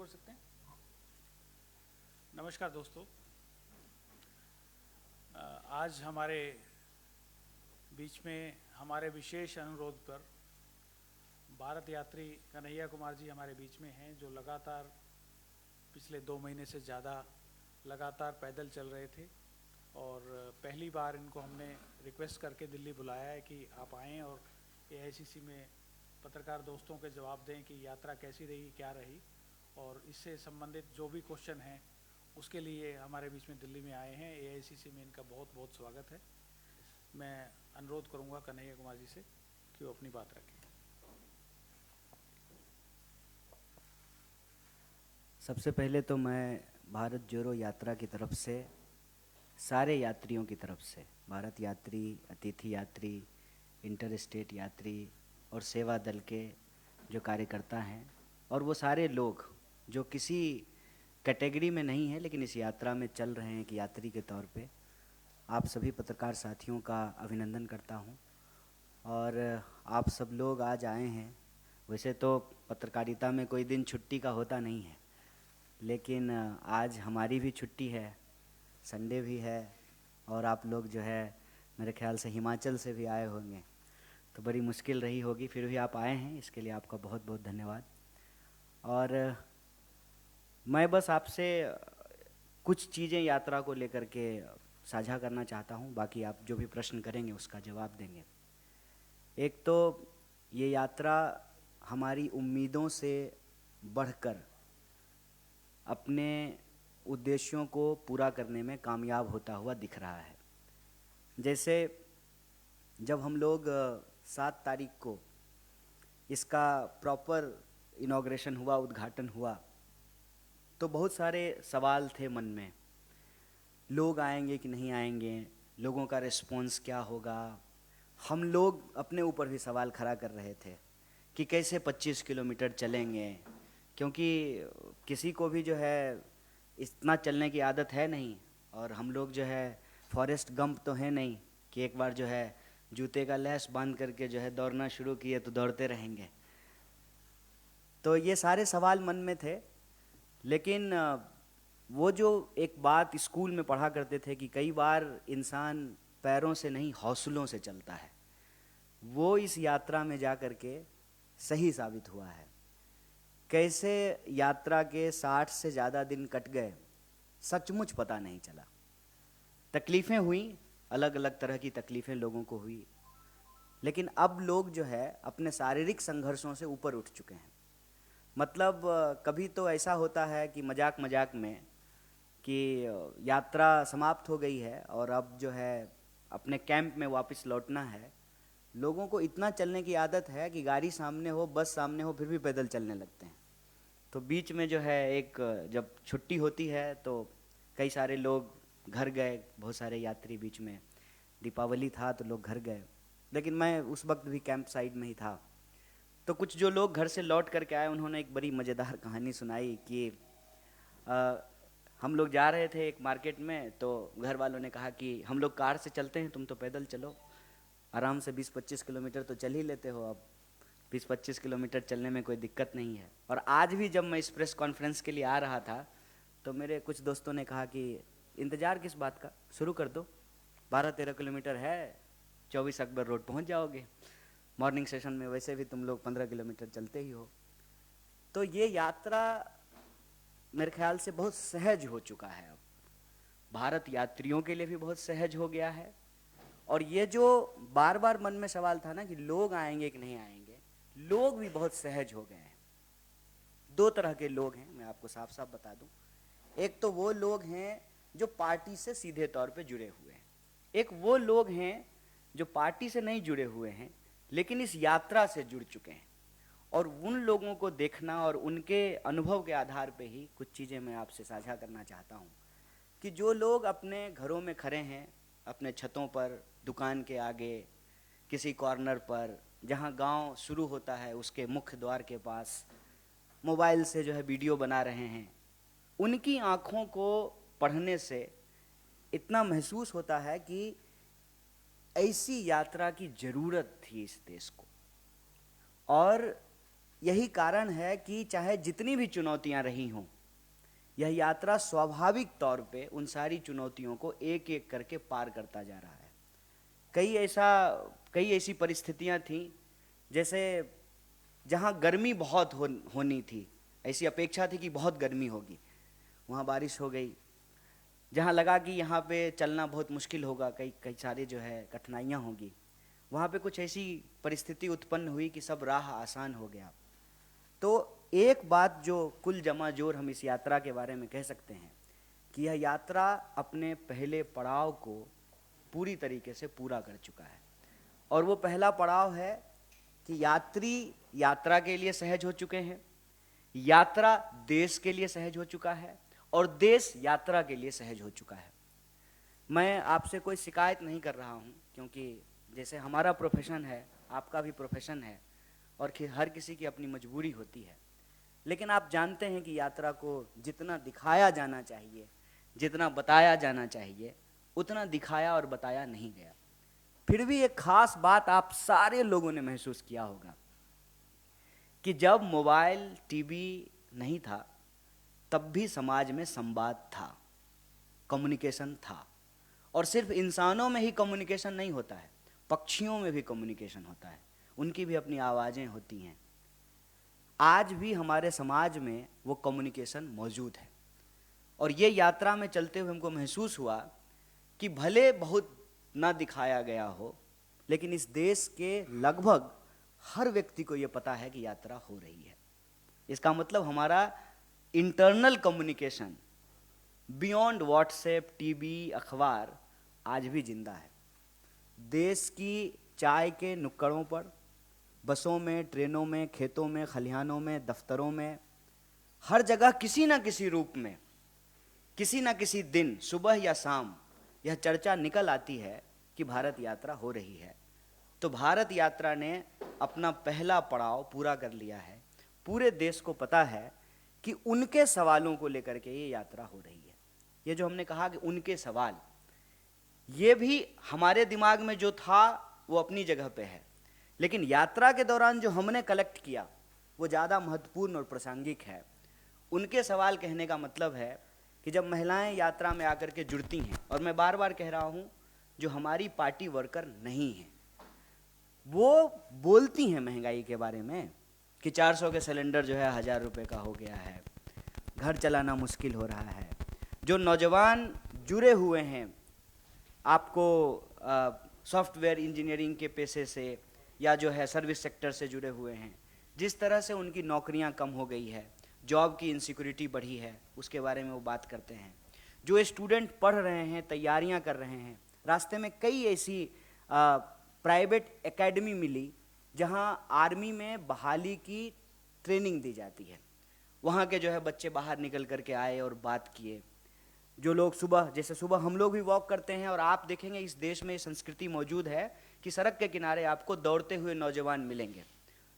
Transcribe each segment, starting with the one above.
कर सकते हैं। नमस्कार दोस्तों, आज हमारे बीच में हमारे विशेष अनुरोध पर भारत यात्री कन्हैया कुमार जी हमारे बीच में हैं, जो लगातार पिछले 2 महीने से ज़्यादा लगातार पैदल चल रहे थे और पहली बार इनको हमने रिक्वेस्ट करके दिल्ली बुलाया है कि आप आएँ और एआईसीसी में पत्रकार दोस्तों के जवाब दें कि यात्रा कैसी रही, क्या रही, और इससे संबंधित जो भी क्वेश्चन हैं उसके लिए हमारे बीच में दिल्ली में आए हैं। एआईसीसी में इनका बहुत बहुत स्वागत है। मैं अनुरोध करूंगा कन्हैया कुमार जी से कि वो अपनी बात रखें। सबसे पहले तो मैं भारत जोड़ो यात्रा की तरफ से सारे यात्रियों की तरफ से, भारत यात्री, अतिथि यात्री, इंटर स्टेट यात्री और सेवा दल के जो कार्यकर्ता हैं और वो सारे लोग जो किसी कैटेगरी में नहीं हैं लेकिन इस यात्रा में चल रहे हैं कि यात्री के तौर पे, आप सभी पत्रकार साथियों का अभिनंदन करता हूं। और आप सब लोग आज आए हैं। वैसे तो पत्रकारिता में कोई दिन छुट्टी का होता नहीं है, लेकिन आज हमारी भी छुट्टी है, संडे भी है, और आप लोग जो है मेरे ख्याल से हिमाचल से भी आए होंगे, तो बड़ी मुश्किल रही होगी, फिर भी आप आए हैं, इसके लिए आपका बहुत बहुत धन्यवाद। और मैं बस आपसे कुछ चीज़ें यात्रा को लेकर के साझा करना चाहता हूं, बाकी आप जो भी प्रश्न करेंगे उसका जवाब देंगे। एक तो ये यात्रा हमारी उम्मीदों से बढ़कर अपने उद्देश्यों को पूरा करने में कामयाब होता हुआ दिख रहा है। जैसे जब हम लोग 7 तारीख को इसका प्रॉपर इनॉग्रेशन हुआ, उद्घाटन हुआ, तो बहुत सारे सवाल थे मन में। लोग आएंगे कि नहीं आएंगे, लोगों का रिस्पॉन्स क्या होगा। हम लोग अपने ऊपर भी सवाल खड़ा कर रहे थे कि कैसे 25 किलोमीटर चलेंगे, क्योंकि किसी को भी जो है इतना चलने की आदत है नहीं, और हम लोग जो है फॉरेस्ट गंप तो है नहीं कि एक बार जो है जूते का लैस बांध करके जो है दौड़ना शुरू किए तो दौड़ते रहेंगे। तो ये सारे सवाल मन में थे, लेकिन वो जो एक बात स्कूल में पढ़ा करते थे कि कई बार इंसान पैरों से नहीं हौसलों से चलता है, वो इस यात्रा में जा कर के सही साबित हुआ है। कैसे यात्रा के 60 से ज़्यादा दिन कट गए, सचमुच पता नहीं चला। तकलीफ़ें हुई, अलग अलग तरह की तकलीफ़ें लोगों को हुई, लेकिन अब लोग जो है अपने शारीरिक संघर्षों से ऊपर उठ चुके हैं। मतलब कभी तो ऐसा होता है कि मजाक मजाक में कि यात्रा समाप्त हो गई है और अब जो है अपने कैंप में वापस लौटना है। लोगों को इतना चलने की आदत है कि गाड़ी सामने हो, बस सामने हो, फिर भी पैदल चलने लगते हैं। तो बीच में जो है एक जब छुट्टी होती है तो कई सारे लोग घर गए, बहुत सारे यात्री बीच में, दीपावली था तो लोग घर गए, लेकिन मैं उस वक्त भी कैंप साइड में ही था। तो कुछ जो लोग घर से लौट करके आए, उन्होंने एक बड़ी मज़ेदार कहानी सुनाई कि आ, हम लोग जा रहे थे एक मार्केट में, तो घर वालों ने कहा कि हम लोग कार से चलते हैं, तुम तो पैदल चलो, आराम से 20-25 किलोमीटर तो चल ही लेते हो, अब 20-25 किलोमीटर चलने में कोई दिक्कत नहीं है। और आज भी जब मैं इस प्रेस कॉन्फ्रेंस के लिए आ रहा था तो मेरे कुछ दोस्तों ने कहा कि इंतज़ार किस बात का, शुरू कर दो, 12-13 किलोमीटर है, 24 अकबर रोड पहुंच जाओगे, मॉर्निंग सेशन में वैसे भी तुम लोग 15 किलोमीटर चलते ही हो। तो ये यात्रा मेरे ख्याल से बहुत सहज हो चुका है, अब भारत यात्रियों के लिए भी बहुत सहज हो गया है। और ये जो बार बार मन में सवाल था ना कि लोग आएंगे कि नहीं आएंगे, लोग भी बहुत सहज हो गए हैं। 2 तरह के लोग हैं, मैं आपको साफ साफ बता दूं। एक तो वो लोग हैं जो पार्टी से सीधे तौर पे जुड़े हुए हैं, एक वो लोग हैं जो पार्टी से नहीं जुड़े हुए हैं लेकिन इस यात्रा से जुड़ चुके हैं। और उन लोगों को देखना और उनके अनुभव के आधार पे ही कुछ चीज़ें मैं आपसे साझा करना चाहता हूँ कि जो लोग अपने घरों में खड़े हैं, अपने छतों पर, दुकान के आगे, किसी कॉर्नर पर, जहाँ गांव शुरू होता है उसके मुख्य द्वार के पास, मोबाइल से जो है वीडियो बना रहे हैं, उनकी आँखों को पढ़ने से इतना महसूस होता है कि ऐसी यात्रा की ज़रूरत थी इस देश को। और यही कारण है कि चाहे जितनी भी चुनौतियां रही हों, यह यात्रा स्वाभाविक तौर पे उन सारी चुनौतियों को एक एक करके पार करता जा रहा है। कई ऐसी परिस्थितियां थीं, जैसे जहां गर्मी बहुत होनी थी, ऐसी अपेक्षा थी कि बहुत गर्मी होगी, वहां बारिश हो गई। जहां लगा कि यहाँ पे चलना बहुत मुश्किल होगा, कई कई सारे जो है कठिनाइयाँ होंगी, वहाँ पे कुछ ऐसी परिस्थिति उत्पन्न हुई कि सब राह आसान हो गया। तो एक बात जो कुल जमा जोर हम इस यात्रा के बारे में कह सकते हैं कि यह यात्रा अपने पहले पड़ाव को पूरी तरीके से पूरा कर चुका है। और वो पहला पड़ाव है कि यात्री यात्रा के लिए सहज हो चुके हैं, यात्रा देश के लिए सहज हो चुका है, और देश यात्रा के लिए सहज हो चुका है। मैं आपसे कोई शिकायत नहीं कर रहा हूँ, क्योंकि जैसे हमारा प्रोफेशन है, आपका भी प्रोफेशन है, और हर किसी की अपनी मजबूरी होती है। लेकिन आप जानते हैं कि यात्रा को जितना दिखाया जाना चाहिए, जितना बताया जाना चाहिए, उतना दिखाया और बताया नहीं गया। फिर भी एक खास बात आप सारे लोगों ने महसूस किया होगा कि जब मोबाइल टीवी नहीं था, तब भी समाज में संवाद था, कम्युनिकेशन था। और सिर्फ इंसानों में ही कम्युनिकेशन नहीं होता है, पक्षियों में भी कम्युनिकेशन होता है, उनकी भी अपनी आवाज़ें होती हैं। आज भी हमारे समाज में वो कम्युनिकेशन मौजूद है। और ये यात्रा में चलते हुए हमको महसूस हुआ कि भले बहुत ना दिखाया गया हो, लेकिन इस देश के लगभग हर व्यक्ति को ये पता है कि यात्रा हो रही है। इसका मतलब हमारा internal communication beyond WhatsApp, TV, अखबार आज भी जिंदा है। देश की चाय के नुक्कड़ों पर, बसों में, ट्रेनों में, खेतों में, खलिहानों में, दफ्तरों में, हर जगह किसी न किसी रूप में, किसी न किसी दिन, सुबह या शाम, यह चर्चा निकल आती है कि भारत यात्रा हो रही है। तो भारत यात्रा ने अपना पहला पड़ाव पूरा कर लिया है। पूरे देश को पता है कि उनके सवालों को लेकर के ये यात्रा हो रही है। ये जो हमने कहा कि उनके सवाल, ये भी हमारे दिमाग में जो था वो अपनी जगह पे है, लेकिन यात्रा के दौरान जो हमने कलेक्ट किया वो ज़्यादा महत्वपूर्ण और प्रासंगिक है। उनके सवाल कहने का मतलब है कि जब महिलाएं यात्रा में आकर के जुड़ती हैं, और मैं बार बार कह रहा हूँ, जो हमारी पार्टी वर्कर नहीं हैं, वो बोलती हैं महंगाई के बारे में कि 400 के सिलेंडर जो है 1000 रुपये का हो गया है, घर चलाना मुश्किल हो रहा है। जो नौजवान जुड़े हुए हैं आपको सॉफ्टवेयर इंजीनियरिंग के पेशे से या जो है सर्विस सेक्टर से जुड़े हुए हैं, जिस तरह से उनकी नौकरियां कम हो गई है, जॉब की इनसिक्योरिटी बढ़ी है, उसके बारे में वो बात करते हैं। जो स्टूडेंट पढ़ रहे हैं, तैयारियां कर रहे हैं, रास्ते में कई ऐसी प्राइवेट एकेडमी मिली जहां आर्मी में बहाली की ट्रेनिंग दी जाती है। वहाँ के जो है बच्चे बाहर निकल करके आए और बात किए। जो लोग सुबह, जैसे सुबह हम लोग भी वॉक करते हैं, और आप देखेंगे इस देश में संस्कृति मौजूद है कि सड़क के किनारे आपको दौड़ते हुए नौजवान मिलेंगे।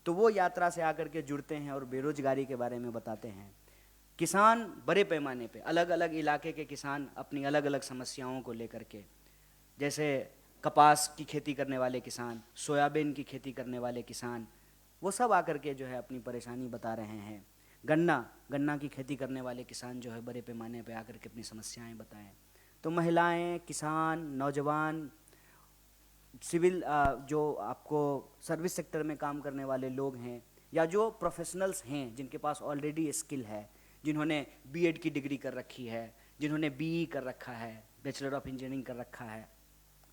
तो वो यात्रा से आकर के जुड़ते हैं और बेरोजगारी के बारे में बताते हैं। किसान बड़े पैमाने पे, अलग अलग इलाके के किसान अपनी अलग अलग समस्याओं को लेकर के, जैसे कपास की खेती करने वाले किसान, सोयाबीन की खेती करने वाले किसान, वो सब आकर के जो है अपनी परेशानी बता रहे हैं। गन्ना की खेती करने वाले किसान जो है बड़े पैमाने पे आकर के अपनी समस्याएं बताएं। तो महिलाएं, किसान, नौजवान, सिविल जो आपको सर्विस सेक्टर में काम करने वाले लोग हैं, या जो प्रोफेशनल्स हैं जिनके पास ऑलरेडी स्किल है, जिन्होंने बीएड की डिग्री कर रखी है, जिन्होंने बीई कर रखा है, बैचलर ऑफ इंजीनियरिंग कर रखा है,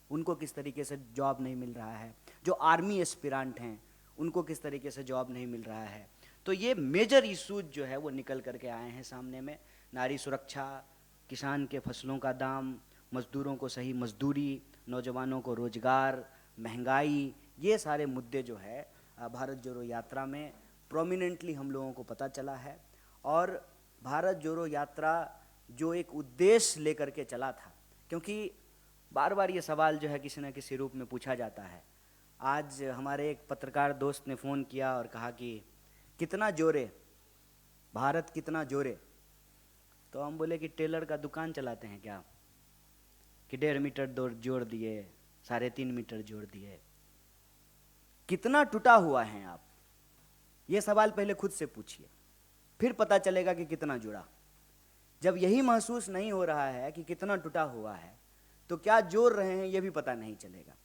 उनको किस तरीके से जॉब नहीं मिल रहा है। जो आर्मी एस्पिरेंट हैं उनको किस तरीके से जॉब नहीं मिल रहा है। तो ये मेजर इशूज जो है वो निकल करके आए हैं सामने में। नारी सुरक्षा, किसान के फसलों का दाम, मजदूरों को सही मजदूरी, नौजवानों को रोजगार, महंगाई, ये सारे मुद्दे जो है भारत जोड़ो यात्रा में प्रोमिनेंटली हम लोगों को पता चला है। और भारत जोड़ो यात्रा जो एक उद्देश्य लेकर के चला था, क्योंकि बार बार ये सवाल जो है किसी न किसी रूप में पूछा जाता है। आज हमारे एक पत्रकार दोस्त ने फ़ोन किया और कहा कि कितना जोरे, भारत कितना जोरे। तो हम बोले कि टेलर का दुकान चलाते हैं क्या, कि 1.5 मीटर जोड़ दिए, 3.5 मीटर जोड़ दिए। कितना टूटा हुआ है आप, ये सवाल पहले खुद से पूछिए, फिर पता चलेगा कि कितना जुड़ा। जब यही महसूस नहीं हो रहा है कि कितना टूटा हुआ है, तो क्या जोड़ रहे हैं ये भी पता नहीं चलेगा।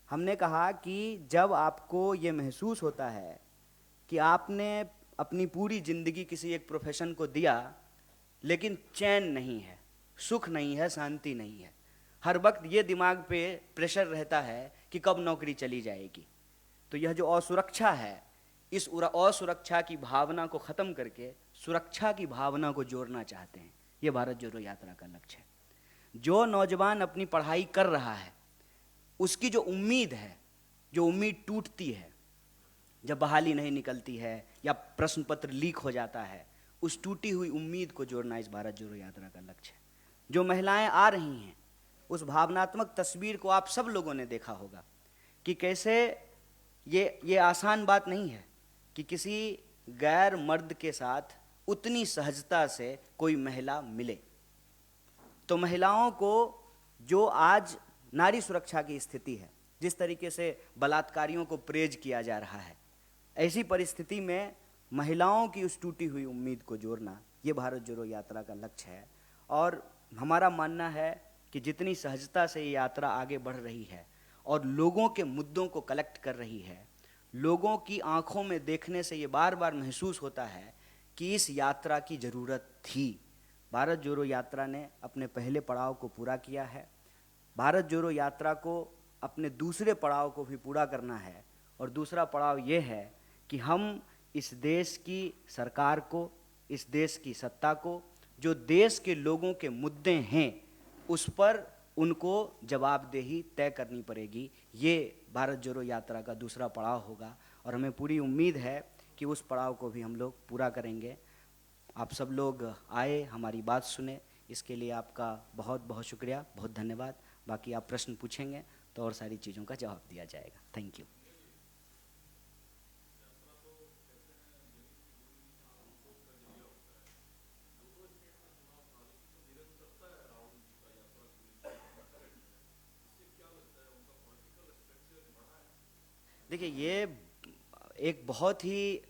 हमने कहा कि जब आपको ये महसूस होता है कि आपने अपनी पूरी जिंदगी किसी एक प्रोफेशन को दिया, लेकिन चैन नहीं है, सुख नहीं है, शांति नहीं है, हर वक्त ये दिमाग पे प्रेशर रहता है कि कब नौकरी चली जाएगी, तो यह जो असुरक्षा है, इस असुरक्षा की भावना को ख़त्म करके सुरक्षा की भावना को जोड़ना चाहते हैं। ये भारत जोड़ो यात्रा का लक्ष्य है। जो नौजवान अपनी पढ़ाई कर रहा है, उसकी जो उम्मीद है, जो उम्मीद टूटती है जब बहाली नहीं निकलती है या प्रश्न पत्र लीक हो जाता है, उस टूटी हुई उम्मीद को जोड़ना इस भारत जोड़ो यात्रा का लक्ष्य है। जो महिलाएं आ रही हैं, उस भावनात्मक तस्वीर को आप सब लोगों ने देखा होगा कि कैसे ये आसान बात नहीं है कि किसी गैर मर्द के साथ उतनी सहजता से कोई महिला मिले। तो महिलाओं को जो आज नारी सुरक्षा की स्थिति है, जिस तरीके से बलात्कारियों को प्रेज किया जा रहा है, ऐसी परिस्थिति में महिलाओं की उस टूटी हुई उम्मीद को जोड़ना ये भारत जोड़ो यात्रा का लक्ष्य है। और हमारा मानना है कि जितनी सहजता से ये यात्रा आगे बढ़ रही है और लोगों के मुद्दों को कलेक्ट कर रही है, लोगों की आंखों में देखने से ये बार बार महसूस होता है कि इस यात्रा की ज़रूरत थी। भारत जोड़ो यात्रा ने अपने पहले पड़ाव को पूरा किया है, भारत जोड़ो यात्रा को अपने दूसरे पड़ाव को भी पूरा करना है। और दूसरा पड़ाव ये है कि हम इस देश की सरकार को, इस देश की सत्ता को, जो देश के लोगों के मुद्दे हैं, उस पर उनको जवाबदेही तय करनी पड़ेगी। ये भारत जोड़ो यात्रा का दूसरा पड़ाव होगा और हमें पूरी उम्मीद है कि उस पड़ाव को भी हम लोग पूरा करेंगे। आप सब लोग आए, हमारी बात सुने, इसके लिए आपका बहुत बहुत शुक्रिया, बहुत धन्यवाद। बाकी आप प्रश्न पूछेंगे तो और सारी चीज़ों का जवाब दिया जाएगा। Thank you. देखिए, ये एक बहुत ही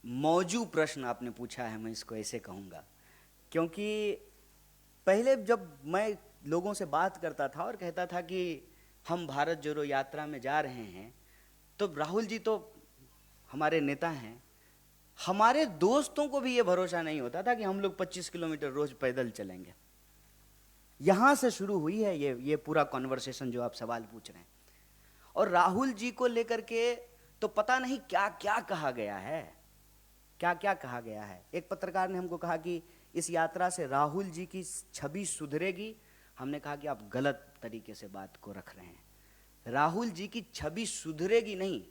मौजू प्रश्न आपने पूछा है, मैं इसको ऐसे कहूँगा, क्योंकि पहले जब मैं लोगों से बात करता था और कहता था कि हम भारत जोड़ो यात्रा में जा रहे हैं, तो राहुल जी तो हमारे नेता हैं, हमारे दोस्तों को भी ये भरोसा नहीं होता था कि हम लोग 25 किलोमीटर रोज पैदल चलेंगे। यहाँ से शुरू हुई है ये पूरा कॉन्वर्सेशन जो आप सवाल पूछ रहे हैं। और राहुल जी को लेकर के तो पता नहीं क्या क्या कहा गया है, क्या क्या कहा गया है। एक पत्रकार ने हमको कहा कि इस यात्रा से राहुल जी की छवि सुधरेगी। हमने कहा कि आप गलत तरीके से बात को रख रहे हैं। राहुल जी की छवि सुधरेगी नहीं,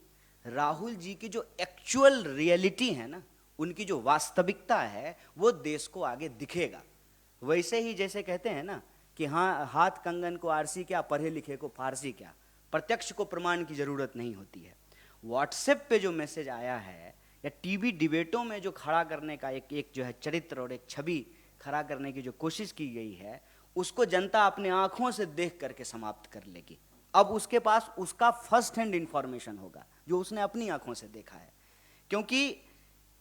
राहुल जी की जो एक्चुअल रियलिटी है ना, उनकी जो वास्तविकता है, वो देश को आगे दिखेगा। वैसे ही जैसे कहते हैं ना कि हाँ, हाथ कंगन को आरसी क्या, पढ़े लिखे को फारसी क्या, प्रत्यक्ष को प्रमाण की जरूरत नहीं होती है। व्हाट्सएप पे जो मैसेज आया है या टीवी डिबेटों में जो खड़ा करने का एक जो है चरित्र और एक छवि खड़ा करने की जो कोशिश की गई है, उसको जनता अपने आंखों से देख करके समाप्त कर लेगी। अब उसके पास उसका फर्स्ट हैंड इंफॉर्मेशन होगा जो उसने अपनी आंखों से देखा है। क्योंकि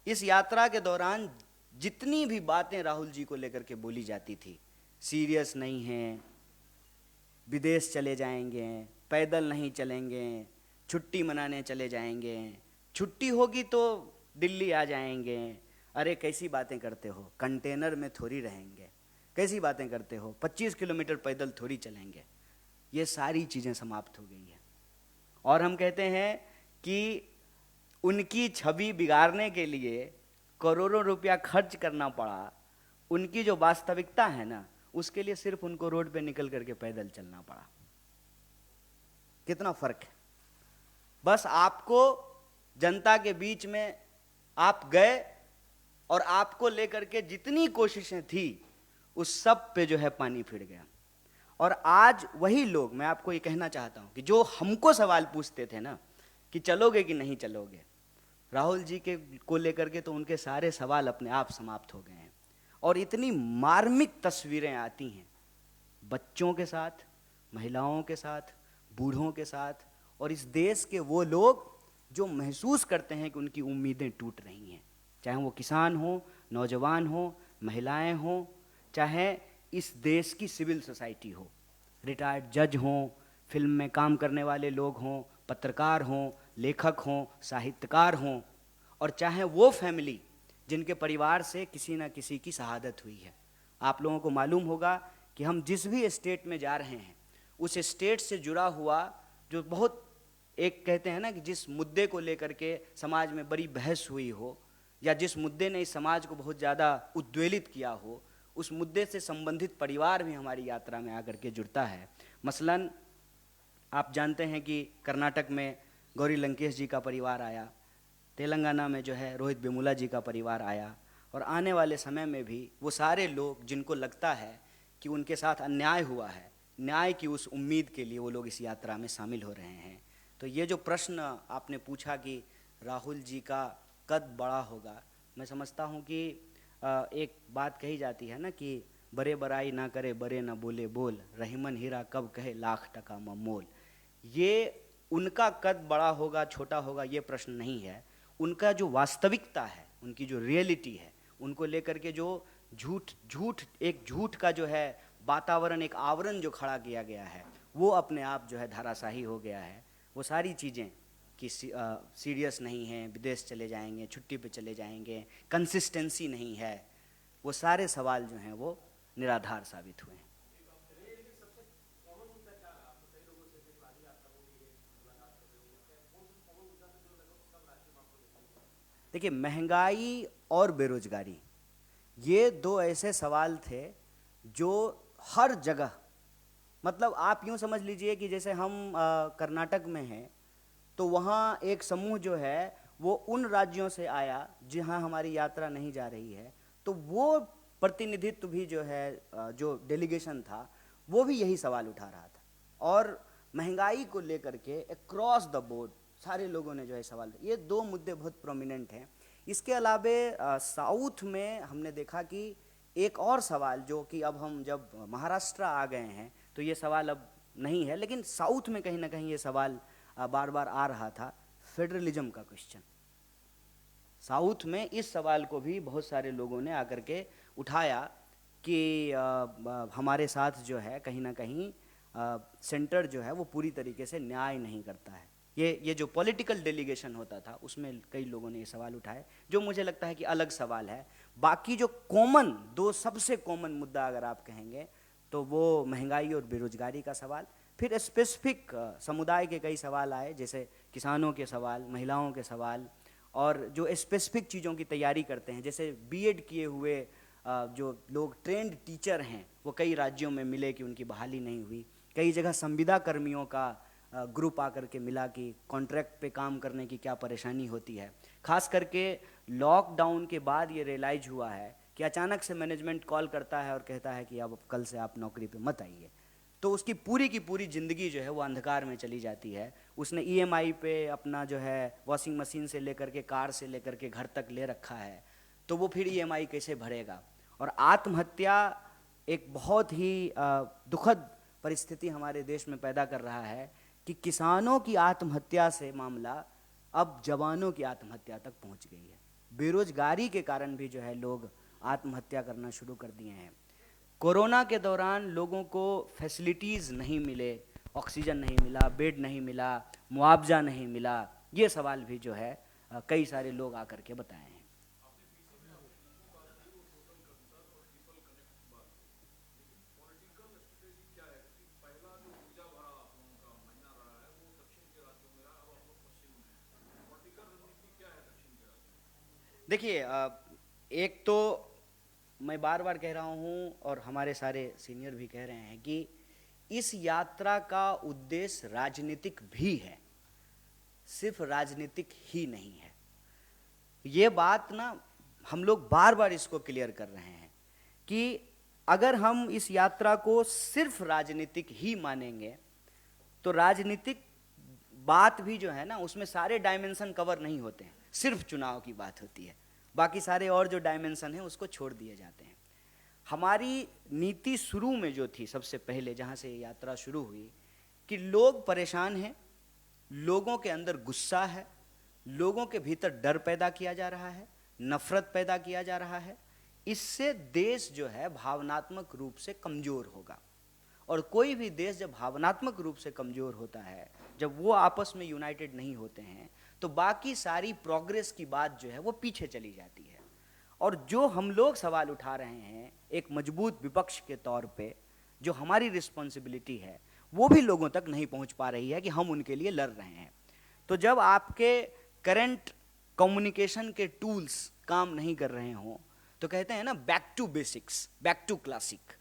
इस यात्रा के दौरान जितनी भी बातें राहुल जी को लेकर के बोली जाती थी, सीरियस नहीं है, विदेश चले जाएंगे, पैदल नहीं चलेंगे, छुट्टी मनाने चले जाएंगे, छुट्टी होगी तो दिल्ली आ जाएंगे, अरे कैसी बातें करते हो, कंटेनर में थोड़ी रहेंगे, कैसी बातें करते हो, 25 किलोमीटर पैदल थोड़ी चलेंगे। ये सारी चीज़ें समाप्त हो गई हैं। और हम कहते हैं कि उनकी छवि बिगाड़ने के लिए करोड़ों रुपया खर्च करना पड़ा। उनकी जो वास्तविकता है ना, उसके लिए सिर्फ उनको रोड पे निकल करके पैदल चलना पड़ा। कितना फर्क है। बस आपको जनता के बीच में आप गए और आपको लेकर के जितनी कोशिशें थी उस सब पे जो है पानी फिर गया। और आज वही लोग, मैं आपको ये कहना चाहता हूं कि जो हमको सवाल पूछते थे ना कि चलोगे कि नहीं चलोगे, राहुल जी के को लेकर के तो उनके सारे सवाल अपने आप समाप्त हो गए हैं। और इतनी मार्मिक तस्वीरें आती हैं बच्चों के साथ, महिलाओं के साथ, बूढ़ों के साथ, और इस देश के वो लोग जो महसूस करते हैं कि उनकी उम्मीदें टूट रही हैं, चाहे वो किसान हो, नौजवान हो, महिलाएं हों, चाहे इस देश की सिविल सोसाइटी हो, रिटायर्ड जज हों, फिल्म में काम करने वाले लोग हों, पत्रकार हों, लेखक हों, साहित्यकार हों, और चाहे वो फैमिली जिनके परिवार से किसी न किसी की शहादत हुई है। आप लोगों को मालूम होगा कि हम जिस भी स्टेट में जा रहे हैं उस स्टेट से जुड़ा हुआ जो बहुत, एक कहते हैं ना कि जिस मुद्दे को लेकर के समाज में बड़ी बहस हुई हो, या जिस मुद्दे ने इस समाज को बहुत ज़्यादा उद्वेलित किया हो, उस मुद्दे से संबंधित परिवार भी हमारी यात्रा में आकर के जुड़ता है। मसलन आप जानते हैं कि कर्नाटक में गौरी लंकेश जी का परिवार आया, तेलंगाना में जो है रोहित वेमुला जी का परिवार आया, और आने वाले समय में भी वो सारे लोग जिनको लगता है कि उनके साथ अन्याय हुआ है, न्याय की उस उम्मीद के लिए वो लोग इस यात्रा में शामिल हो रहे हैं। तो ये जो प्रश्न आपने पूछा कि राहुल जी का कद बड़ा होगा, मैं समझता हूँ कि एक बात कही जाती है ना कि बड़े बड़ाई ना करे बड़े ना बोले बोल, रहीमन हीरा कब कहे लाख टका मोल। ये उनका कद बड़ा होगा छोटा होगा ये प्रश्न नहीं है, उनका जो वास्तविकता है, उनकी जो रियलिटी है, उनको लेकर के जो झूठ का जो है वातावरण, एक आवरण जो खड़ा किया गया है, वो अपने आप जो है धराशाही हो गया है। वो सारी चीज़ें कि सीरियस नहीं है, विदेश चले जाएंगे, छुट्टी पे चले जाएंगे, कंसिस्टेंसी नहीं है, वो सारे सवाल जो हैं वो निराधार साबित हुए हैं। देखिए, महंगाई और बेरोजगारी ये दो ऐसे सवाल थे जो हर जगह, मतलब आप यूँ समझ लीजिए कि जैसे हम कर्नाटक में हैं तो वहाँ एक समूह जो है वो उन राज्यों से आया जहाँ हमारी यात्रा नहीं जा रही है, तो वो प्रतिनिधित्व भी जो है जो डेलीगेशन था वो भी यही सवाल उठा रहा था, और महंगाई को लेकर के अक्रॉस द बोर्ड सारे लोगों ने जो है सवाल, ये दो मुद्दे बहुत प्रोमिनेंट हैं। इसके अलावे साउथ में हमने देखा कि एक और सवाल जो कि अब हम जब महाराष्ट्र आ गए हैं तो ये सवाल अब नहीं है, लेकिन साउथ में कहीं ना कहीं ये सवाल बार बार आ रहा था, फेडरलिज्म का क्वेश्चन। साउथ में इस सवाल को भी बहुत सारे लोगों ने आकर के उठाया कि हमारे साथ जो है कहीं ना कहीं सेंटर जो है वो पूरी तरीके से न्याय नहीं करता है। ये जो पॉलिटिकल डेलीगेशन होता था उसमें कई लोगों ने ये सवाल उठाए, जो मुझे लगता है कि अलग सवाल है। बाकी जो कॉमन, दो सबसे कॉमन मुद्दा अगर आप कहेंगे तो वो महंगाई और बेरोजगारी का सवाल, फिर स्पेसिफिक समुदाय के कई सवाल आए, जैसे किसानों के सवाल, महिलाओं के सवाल, और जो स्पेसिफिक चीज़ों की तैयारी करते हैं, जैसे बीएड किए हुए जो लोग ट्रेंड टीचर हैं वो कई राज्यों में मिले कि उनकी बहाली नहीं हुई। कई जगह संविदा कर्मियों का ग्रुप आकर के मिला कि कॉन्ट्रैक्ट पे काम करने की क्या परेशानी होती है। खास करके लॉकडाउन के बाद ये रियलाइज हुआ है कि अचानक से मैनेजमेंट कॉल करता है और कहता है कि अब कल से आप नौकरी पे मत आइए, तो उसकी पूरी की पूरी ज़िंदगी जो है वो अंधकार में चली जाती है। उसने ईएमआई पे अपना जो है वॉशिंग मशीन से लेकर के कार से लेकर के घर तक ले रखा है, तो वो फिर ईएमआई कैसे भरेगा। और आत्महत्या एक बहुत ही दुखद परिस्थिति हमारे देश में पैदा कर रहा है कि किसानों की आत्महत्या से मामला अब जवानों की आत्महत्या तक पहुंच गई है। बेरोजगारी के कारण भी जो है लोग आत्महत्या करना शुरू कर दिए हैं। कोरोना के दौरान लोगों को फैसिलिटीज़ नहीं मिले, ऑक्सीजन नहीं मिला, बेड नहीं मिला, मुआवजा नहीं मिला, ये सवाल भी जो है कई सारे लोग आकर के बताए हैं। देखिए, एक तो मैं बार बार कह रहा हूँ और हमारे सारे सीनियर भी कह रहे हैं कि इस यात्रा का उद्देश्य राजनीतिक भी है, सिर्फ राजनीतिक ही नहीं है। ये बात ना हम लोग बार बार इसको क्लियर कर रहे हैं कि अगर हम इस यात्रा को सिर्फ राजनीतिक ही मानेंगे तो राजनीतिक बात भी जो है ना उसमें सारे डायमेंशन कवर नहीं होते हैं, सिर्फ चुनाव की बात होती है, बाकी सारे और जो डायमेंशन हैं उसको छोड़ दिए जाते हैं। हमारी नीति शुरू में जो थी, सबसे पहले जहाँ से यात्रा शुरू हुई, कि लोग परेशान हैं, लोगों के अंदर गुस्सा है, लोगों के भीतर डर पैदा किया जा रहा है, नफरत पैदा किया जा रहा है। इससे देश जो है भावनात्मक रूप से कमजोर होगा, और कोई भी देश जब भावनात्मक रूप से कमजोर होता है, जब वो आपस में यूनाइटेड नहीं होते हैं, तो बाकी सारी प्रोग्रेस की बात जो है वो पीछे चली जाती है। और जो हम लोग सवाल उठा रहे हैं एक मजबूत विपक्ष के तौर पे, जो हमारी रिस्पॉन्सिबिलिटी है, वो भी लोगों तक नहीं पहुंच पा रही है कि हम उनके लिए लड़ रहे हैं। तो जब आपके करंट कम्युनिकेशन के टूल्स काम नहीं कर रहे हों, तो कहते हैं ना back to basics, back to classic.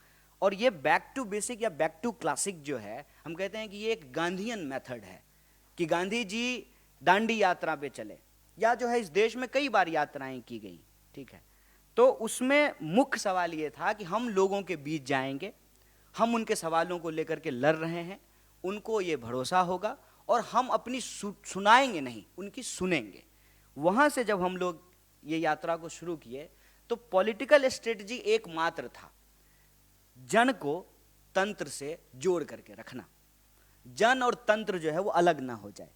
और ये बैक टू बेसिक या बैक टू क्लासिक जो है, हम कहते हैं कि ये एक गांधीयन मेथड है कि गांधी जी दांडी यात्रा पे चले, या जो है इस देश में कई बार यात्राएं की गई, ठीक है। तो उसमें मुख्य सवाल ये था कि हम लोगों के बीच जाएंगे, हम उनके सवालों को लेकर के लड़ रहे हैं, उनको ये भरोसा होगा, और हम अपनी सुनाएंगे नहीं, उनकी सुनेंगे। वहां से जब हम लोग ये यात्रा को शुरू किए, तो पॉलिटिकल स्ट्रेटजी एकमात्र था, जन को तंत्र से जोड़ करके रखना। जन और तंत्र जो है वो अलग ना हो जाए,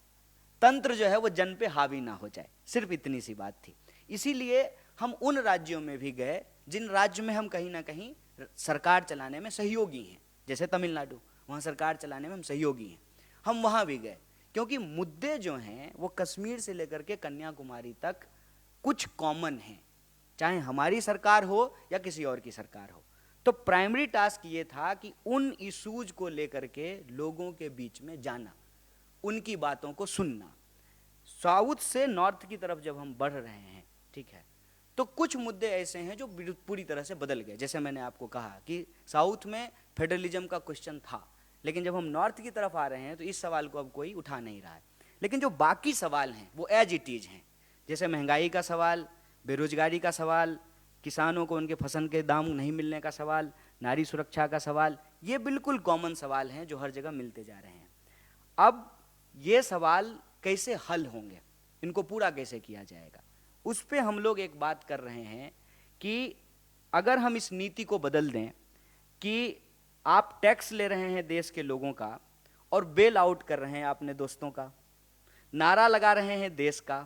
तंत्र जो है वो जन पे हावी ना हो जाए, सिर्फ इतनी सी बात थी। इसीलिए हम उन राज्यों में भी गए जिन राज्य में हम कहीं ना कहीं सरकार चलाने में सहयोगी हैं, जैसे तमिलनाडु, वहाँ सरकार चलाने में हम सहयोगी हैं, हम वहाँ भी गए, क्योंकि मुद्दे जो हैं वो कश्मीर से लेकर के कन्याकुमारी तक कुछ कॉमन हैं, चाहे हमारी सरकार हो या किसी और की सरकार हो। तो प्राइमरी टास्क ये था कि उन इश्यूज को लेकर के लोगों के बीच में जाना, उनकी बातों को सुनना। साउथ से नॉर्थ की तरफ जब हम बढ़ रहे हैं, ठीक है, तो कुछ मुद्दे ऐसे हैं जो पूरी तरह से बदल गए। जैसे मैंने आपको कहा कि साउथ में फेडरलिज्म का क्वेश्चन था, लेकिन जब हम नॉर्थ की तरफ आ रहे हैं तो इस सवाल को अब कोई उठा नहीं रहा है। लेकिन जो बाकी सवाल हैं वो एज इट इज हैं, जैसे महंगाई का सवाल, बेरोजगारी का सवाल, किसानों को उनके फसल के दाम नहीं मिलने का सवाल, नारी सुरक्षा का सवाल, ये बिल्कुल कॉमन सवाल हैं जो हर जगह मिलते जा रहे हैं। अब ये सवाल कैसे हल होंगे, इनको पूरा कैसे किया जाएगा, उस पे हम लोग एक बात कर रहे हैं कि अगर हम इस नीति को बदल दें कि आप टैक्स ले रहे हैं देश के लोगों का और बेल आउट कर रहे हैं अपने दोस्तों का, नारा लगा रहे हैं देश का,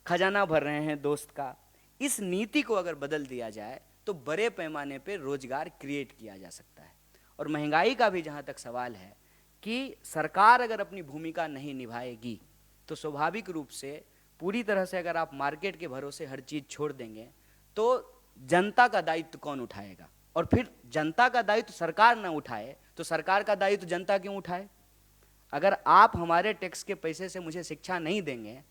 खजाना भर रहे हैं दोस्त का, इस नीति को अगर बदल दिया जाए तो बड़े पैमाने पे रोजगार क्रिएट किया जा सकता है। और महंगाई का भी जहाँ तक सवाल है कि सरकार अगर अपनी भूमिका नहीं निभाएगी तो स्वाभाविक रूप से पूरी तरह से अगर आप मार्केट के भरोसे हर चीज छोड़ देंगे तो जनता का दायित्व कौन उठाएगा, और फिर जनता का दायित्व सरकार ना उठाए तो सरकार का दायित्व जनता क्यों उठाए। अगर आप हमारे टैक्स के पैसे से मुझे शिक्षा नहीं देंगे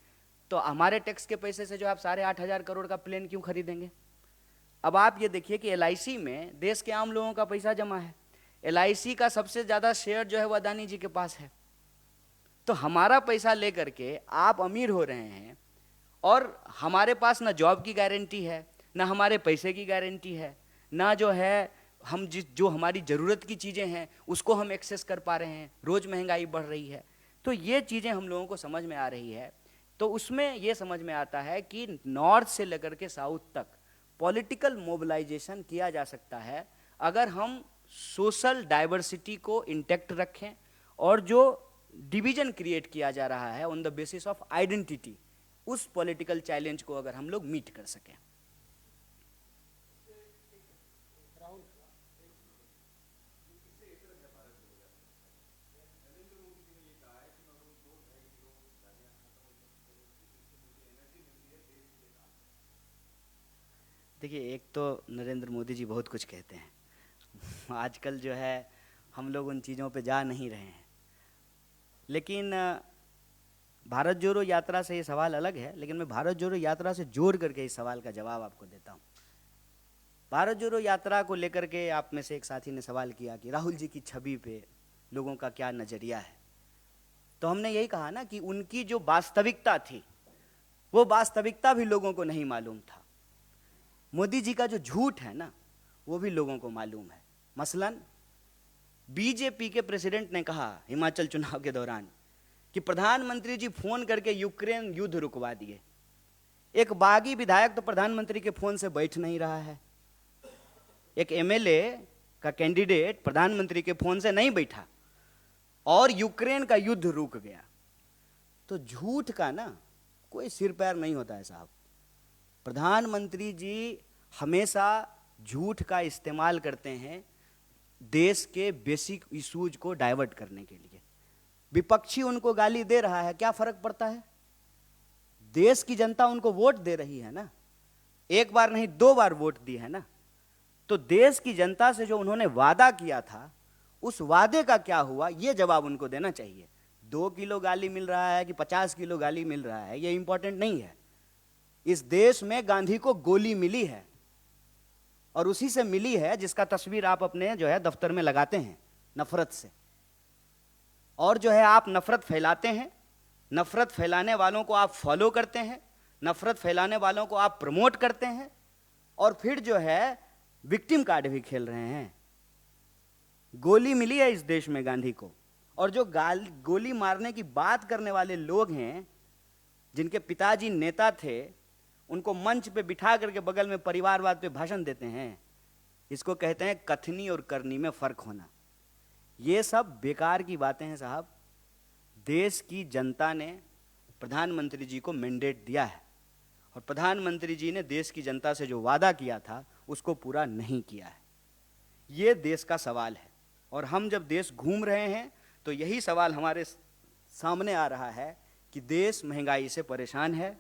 तो हमारे टैक्स के पैसे से जो आप 8,500 करोड़ का प्लेन क्यों खरीदेंगे। अब आप ये देखिए कि LIC में देश के आम लोगों का पैसा जमा है, LIC का सबसे ज्यादा शेयर जो है वो अदानी जी के पास है। तो हमारा पैसा लेकर के आप अमीर हो रहे हैं और हमारे पास ना जॉब की गारंटी है, ना हमारे पैसे की गारंटी है, ना जो है हम जो हमारी ज़रूरत की चीज़ें हैं उसको हम एक्सेस कर पा रहे हैं। रोज़ महंगाई बढ़ रही है, तो ये चीज़ें हम लोगों को समझ में आ रही है। तो उसमें ये समझ में आता है कि नॉर्थ से लेकर के साउथ तक पॉलिटिकल मोबिलाइजेशन किया जा सकता है अगर हम सोशल डाइवर्सिटी को इंटैक्ट रखें, और जो डिवीजन क्रिएट किया जा रहा है on the basis of identity, उस पॉलिटिकल चैलेंज को अगर हम लोग मीट कर सकें। देखिए, एक तो नरेंद्र मोदी जी बहुत कुछ कहते हैं आजकल जो है हम लोग उन चीज़ों पे जा नहीं रहे हैं, लेकिन भारत जोड़ो यात्रा से ये सवाल अलग है। लेकिन मैं भारत जोड़ो यात्रा से जोड़ करके इस सवाल का जवाब आपको देता हूँ। भारत जोड़ो यात्रा को लेकर के आप में से एक साथी ने सवाल किया कि राहुल जी की छवि पे लोगों का क्या नज़रिया है। तो हमने यही कहा ना कि उनकी जो वास्तविकता थी वो वास्तविकता भी लोगों को नहीं मालूम था। मोदी जी का जो झूठ है ना वो भी लोगों को मालूम है। मसलन बीजेपी के प्रेसिडेंट ने कहा हिमाचल चुनाव के दौरान कि प्रधानमंत्री जी फोन करके यूक्रेन युद्ध रुकवा दिए। एक बागी विधायक तो प्रधानमंत्री के फोन से बैठ नहीं रहा है, एक MLA का कैंडिडेट प्रधानमंत्री के फोन से नहीं बैठा और यूक्रेन का युद्ध रुक गया। तो झूठ का ना कोई सिर पैर नहीं होता है साहब। प्रधानमंत्री जी हमेशा झूठ का इस्तेमाल करते हैं देश के बेसिक इश्यूज को डाइवर्ट करने के लिए। विपक्षी उनको गाली दे रहा है, क्या फर्क पड़ता है? देश की जनता उनको वोट दे रही है ना, एक बार नहीं 2 बार वोट दी है ना। तो देश की जनता से जो उन्होंने वादा किया था, उस वादे का क्या हुआ, ये जवाब उनको देना चाहिए। 2 किलो गाली मिल रहा है कि 50 किलो गाली मिल रहा है, ये इंपॉर्टेंट नहीं है। इस देश में गांधी को गोली मिली है, और उसी से मिली है जिसका तस्वीर आप अपने जो है दफ्तर में लगाते हैं, नफरत से। और जो है आप नफरत फैलाते हैं, नफरत फैलाने वालों को आप फॉलो करते हैं, नफरत फैलाने वालों को आप प्रमोट करते हैं, और फिर जो है विक्टिम कार्ड भी खेल रहे हैं। गोली मिली है इस देश में गांधी को, और जो गोली मारने की बात करने वाले लोग हैं, जिनके पिताजी नेता थे, उनको मंच पे बिठा करके बगल में परिवारवाद पे भाषण देते हैं। इसको कहते हैं कथनी और करनी में फर्क होना। ये सब बेकार की बातें हैं साहब। देश की जनता ने प्रधानमंत्री जी को मैंडेट दिया है, और प्रधानमंत्री जी ने देश की जनता से जो वादा किया था उसको पूरा नहीं किया है। ये देश का सवाल है, और हम जब देश घूम रहे हैं तो यही सवाल हमारे सामने आ रहा है कि देश महंगाई से परेशान है,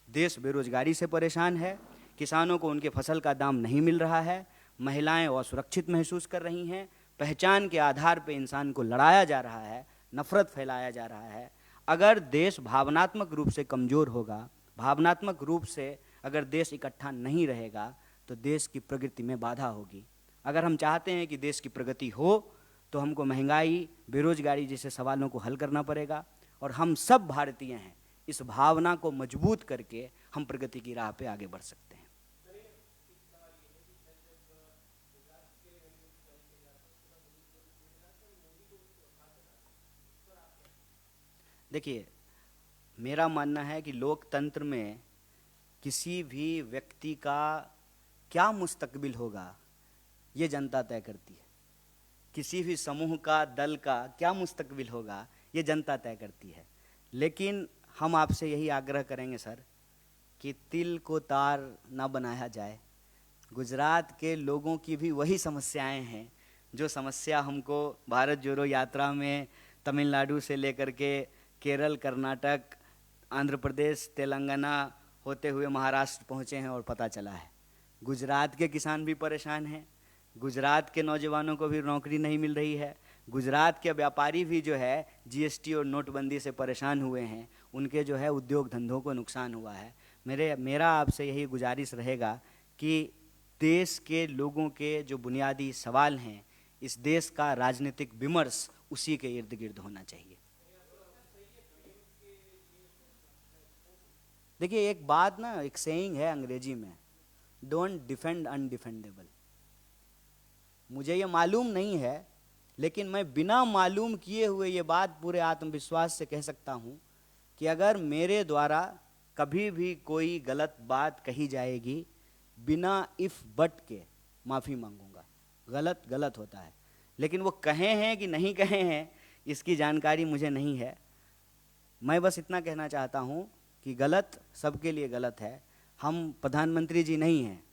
देश बेरोजगारी से परेशान है, किसानों को उनके फसल का दाम नहीं मिल रहा है, महिलाएं असुरक्षित महसूस कर रही हैं, पहचान के आधार पर इंसान को लड़ाया जा रहा है, नफरत फैलाया जा रहा है। अगर देश भावनात्मक रूप से कमज़ोर होगा, भावनात्मक रूप से अगर देश इकट्ठा नहीं रहेगा, तो देश की प्रगति में बाधा होगी। अगर हम चाहते हैं कि देश की प्रगति हो, तो हमको महंगाई, बेरोजगारी जैसे सवालों को हल करना पड़ेगा, और हम सब भारतीय हैं, इस भावना को मजबूत करके हम प्रगति की राह पे आगे बढ़ सकते हैं। देखिए, मेरा मानना है कि लोकतंत्र में किसी भी व्यक्ति का क्या मुस्तकबिल होगा, ये जनता तय करती है। किसी भी समूह का, दल का क्या मुस्तकबिल होगा, ये जनता तय करती है। लेकिन हम आपसे यही आग्रह करेंगे सर कि तिल को तार ना बनाया जाए। गुजरात के लोगों की भी वही समस्याएं हैं जो समस्या हमको भारत जोड़ो यात्रा में तमिलनाडु से लेकर के केरल, कर्नाटक, आंध्र प्रदेश, तेलंगाना होते हुए महाराष्ट्र पहुँचे हैं और पता चला है। गुजरात के किसान भी परेशान हैं, गुजरात के नौजवानों को भी नौकरी नहीं मिल रही है, गुजरात के व्यापारी भी जो है जीएसटी और नोटबंदी से परेशान हुए हैं, उनके जो है उद्योग धंधों को नुकसान हुआ है। मेरा आपसे यही गुजारिश रहेगा कि देश के लोगों के जो बुनियादी सवाल हैं, इस देश का राजनीतिक विमर्श उसी के इर्द गिर्द होना चाहिए। देखिए, एक बात ना, एक सेइंग है अंग्रेजी में, डोंट डिफेंड अनडिफेंडेबल। मुझे ये मालूम नहीं है, लेकिन मैं बिना मालूम किए हुए ये बात पूरे आत्मविश्वास से कह सकता हूँ कि अगर मेरे द्वारा कभी भी कोई गलत बात कही जाएगी, बिना इफ बट के माफ़ी मांगूंगा। गलत गलत होता है, लेकिन वो कहे हैं कि नहीं कहे हैं इसकी जानकारी मुझे नहीं है। मैं बस इतना कहना चाहता हूँ कि गलत सबके लिए गलत है। हम प्रधानमंत्री जी नहीं हैं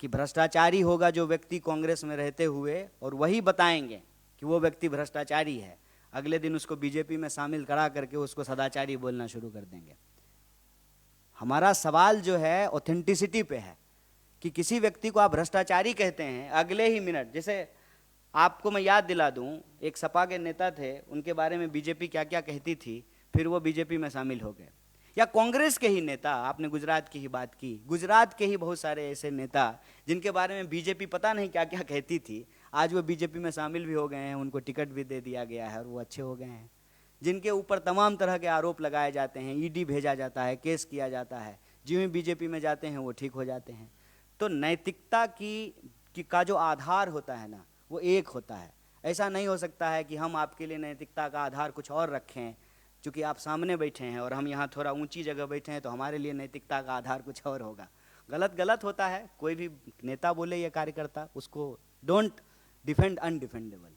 कि भ्रष्टाचारी होगा जो व्यक्ति कांग्रेस में रहते हुए, और वही बताएंगे कि वो व्यक्ति भ्रष्टाचारी है, अगले दिन उसको बीजेपी में शामिल करा करके उसको सदाचारी बोलना शुरू कर देंगे। हमारा सवाल जो है ऑथेंटिसिटी पे है कि किसी व्यक्ति को आप भ्रष्टाचारी कहते हैं, अगले ही मिनट, जैसे आपको मैं याद दिला दूं, एक सपा के नेता थे, उनके बारे में बीजेपी क्या क्या कहती थी, फिर वो बीजेपी में शामिल हो गए। या कांग्रेस के ही नेता, आपने गुजरात की ही बात की, गुजरात के ही बहुत सारे ऐसे नेता जिनके बारे में बीजेपी पता नहीं क्या क्या कहती थी, आज वो बीजेपी में शामिल भी हो गए हैं, उनको टिकट भी दे दिया गया है और वो अच्छे हो गए हैं। जिनके ऊपर तमाम तरह के आरोप लगाए जाते हैं, ईडी भेजा जाता है, केस किया जाता है, जिन भी बीजेपी में जाते हैं वो ठीक हो जाते हैं। तो नैतिकता की का जो आधार होता है ना, वो एक होता है। ऐसा नहीं हो सकता है कि हम आपके लिए नैतिकता का आधार कुछ और रखें, क्योंकि आप सामने बैठे हैं और हम यहाँ थोड़ा ऊंची जगह बैठे हैं, तो हमारे लिए नैतिकता का आधार कुछ और होगा। गलत गलत होता है, कोई भी नेता बोले या कार्यकर्ता, उसको डोंट डिफेंड अनडिफेंडेबल।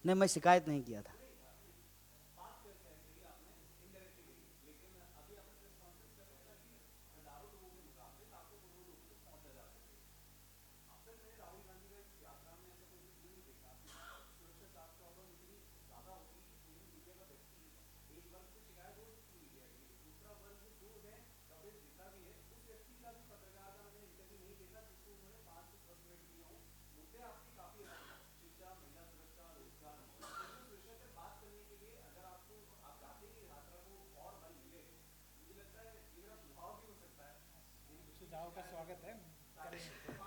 नहीं, मैं शिकायत नहीं किया था। सुझाव का स्वागत है, करेंगे।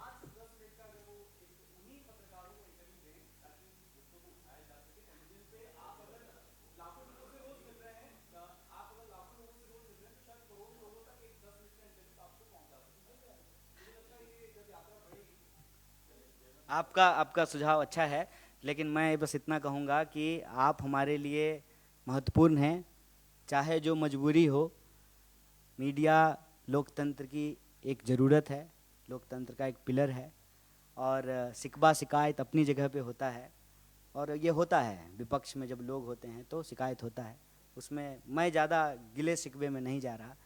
आपका आपका सुझाव अच्छा है, लेकिन मैं बस इतना कहूँगा कि आप हमारे लिए महत्वपूर्ण हैं, चाहे जो मजबूरी हो। मीडिया लोकतंत्र की एक ज़रूरत है, लोकतंत्र का एक पिलर है, और शिकवा शिकायत अपनी जगह पे होता है, और ये होता है विपक्ष में जब लोग होते हैं तो शिकायत होता है। उसमें मैं ज़्यादा गिले शिकवे में नहीं जा रहा,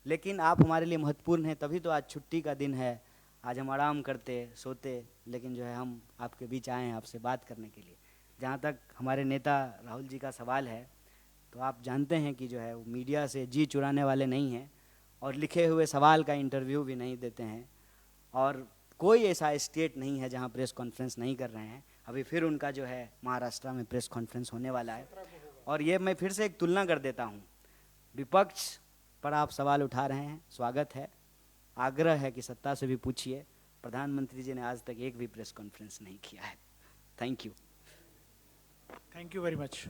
लेकिन आप हमारे लिए महत्वपूर्ण हैं, तभी तो आज छुट्टी का दिन है। आज हम आराम करते सोते, लेकिन जो है हम आपके बीच आए हैं आपसे बात करने के लिए। जहाँ तक हमारे नेता राहुल जी का सवाल है, तो आप जानते हैं कि जो है वो मीडिया से जी चुराने वाले नहीं हैं, और लिखे हुए सवाल का इंटरव्यू भी नहीं देते हैं, और कोई ऐसा स्टेट नहीं है जहाँ प्रेस कॉन्फ्रेंस नहीं कर रहे हैं। अभी फिर उनका जो है महाराष्ट्र में प्रेस कॉन्फ्रेंस होने वाला है। और ये मैं फिर से एक तुलना कर देता हूँ, विपक्ष पर आप सवाल उठा रहे हैं, स्वागत है, आग्रह है कि सत्ता से भी पूछिए। प्रधानमंत्री जी ने आज तक एक भी प्रेस कॉन्फ्रेंस नहीं किया है। Thank you. Thank you very much.